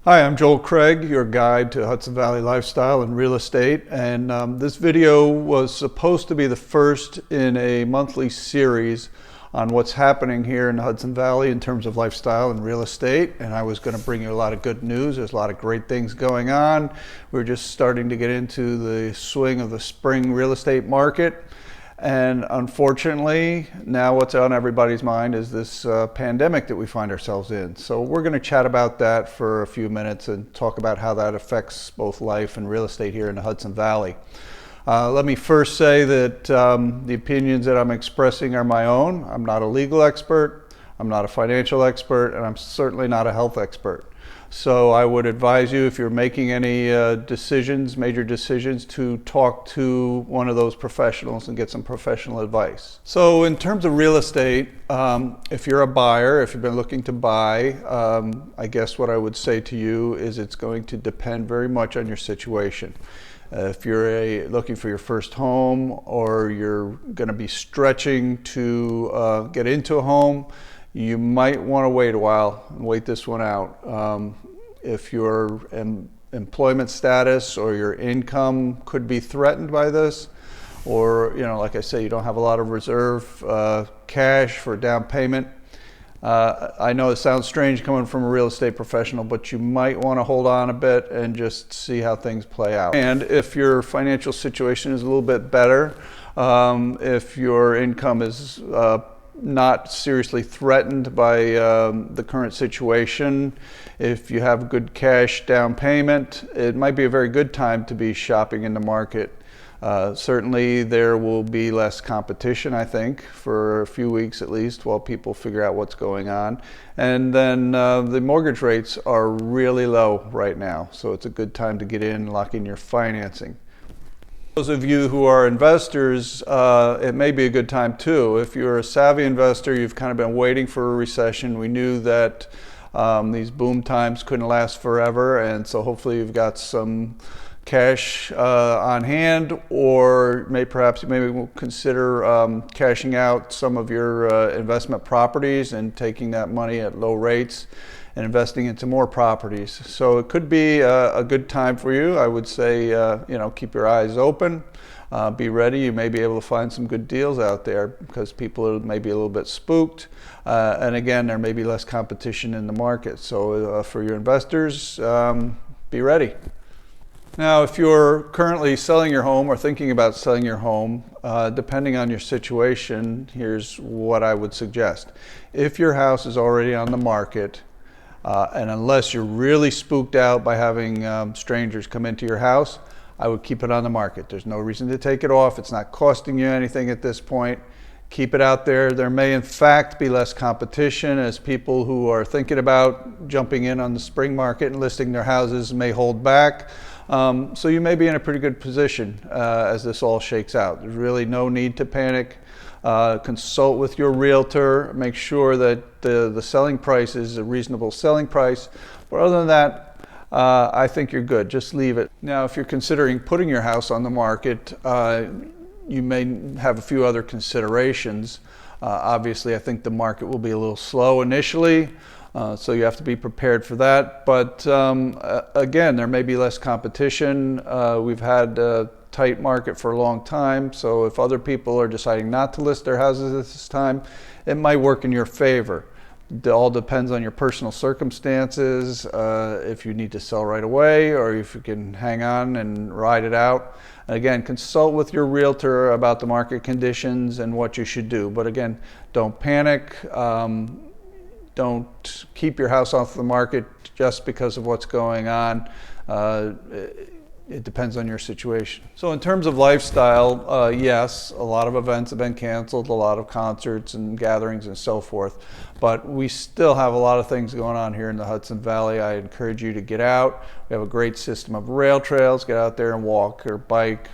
Hi, I'm Joel Craig, your guide to Hudson Valley lifestyle and real estate. And this video was supposed to be the first in a monthly series on what's happening here in the Hudson Valley in terms of lifestyle and real estate. And I was going to bring you a lot of good news. There's a lot of great things going on. We're just starting to get into the swing of the spring real estate market. And unfortunately, now what's on everybody's mind is this pandemic that we find ourselves in. So we're going to chat about that for a few minutes and talk about how that affects both life and real estate here in the Hudson Valley. Let me first say that the opinions that I'm expressing are my own. I'm not a legal expert, I'm not a financial expert, and I'm certainly not a health expert. So I would advise you, if you're making any major decisions, to talk to one of those professionals and get some professional advice. So in terms of real estate, if you're a buyer, if you've been looking to buy, I guess what I would say to you is it's going to depend very much on your situation. If you're looking for your first home, or you're going to be stretching to get into a home, you might want to wait a while and wait this one out. If your employment status or your income could be threatened by this, or, like I say, you don't have a lot of reserve cash for down payment, I know it sounds strange coming from a real estate professional, but you might want to hold on a bit and just see how things play out. And if your financial situation is a little bit better, if your income is not seriously threatened by the current situation, if you have good cash down payment, it might be a very good time to be shopping in the market. Certainly there will be less competition, I think, for a few weeks at least, while people figure out what's going on. And then the mortgage rates are really low right now, so it's a good time to get in and lock in your financing. Those of you who are investors, it may be a good time too. If you're a savvy investor, you've kind of been waiting for a recession. We knew that these boom times couldn't last forever, and so hopefully you've got some cash on hand, or perhaps you maybe consider cashing out some of your investment properties and taking that money at low rates and investing into more properties. So it could be a good time for you. I would say, keep your eyes open, be ready. You may be able to find some good deals out there because people are maybe a little bit spooked. And again, there may be less competition in the market. So for your investors, be ready. Now, if you're currently selling your home or thinking about selling your home, depending on your situation, here's what I would suggest. If your house is already on the market, and unless you're really spooked out by having strangers come into your house, I would keep it on the market. There's no reason to take it off. It's not costing you anything at this point. Keep it out there. There may in fact be less competition, as people who are thinking about jumping in on the spring market and listing their houses may hold back. So you may be in a pretty good position as this all shakes out. There's really no need to panic. Consult with your realtor, make sure that the selling price is a reasonable selling price. But other than that, I think you're good. Just leave it. Now, if you're considering putting your house on the market, you may have a few other considerations. Obviously, I think the market will be a little slow initially, so you have to be prepared for that. But again, there may be less competition. We've had tight market for a long time, so if other people are deciding not to list their houses at this time, it might work in your favor. It all depends on your personal circumstances, if you need to sell right away or if you can hang on and ride it out. Again, consult with your realtor about the market conditions and what you should do. But again, don't panic. Don't keep your house off the market just because of what's going on. It depends on your situation. So in terms of lifestyle, yes, a lot of events have been canceled, a lot of concerts and gatherings and so forth, but we still have a lot of things going on here in the Hudson Valley. I encourage you to get out. We have a great system of rail trails. Get out there and walk or bike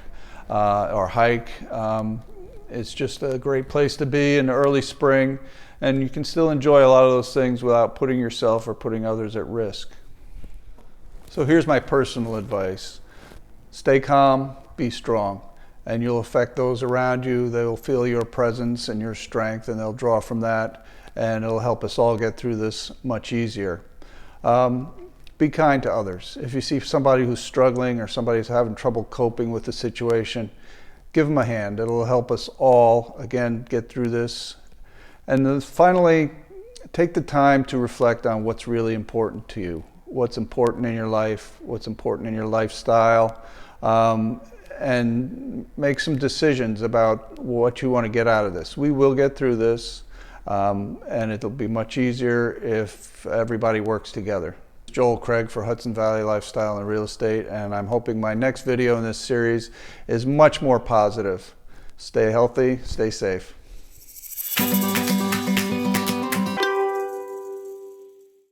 or hike. It's just a great place to be in the early spring, and you can still enjoy a lot of those things without putting yourself or putting others at risk. So here's my personal advice. Stay calm, be strong, and you'll affect those around you. They'll feel your presence and your strength, and they'll draw from that, and it'll help us all get through this much easier. be kind to others. If you see somebody who's struggling or somebody's having trouble coping with the situation, give them a hand. It'll help us all, again, get through this. And then finally, take the time to reflect on what's really important to you, what's important in your life, what's important in your lifestyle, and make some decisions about what you want to get out of this. We will get through this, and it'll be much easier if everybody works together. Joel Craig for Hudson Valley Lifestyle and Real Estate, and I'm hoping my next video in this series is much more positive. Stay healthy, stay safe.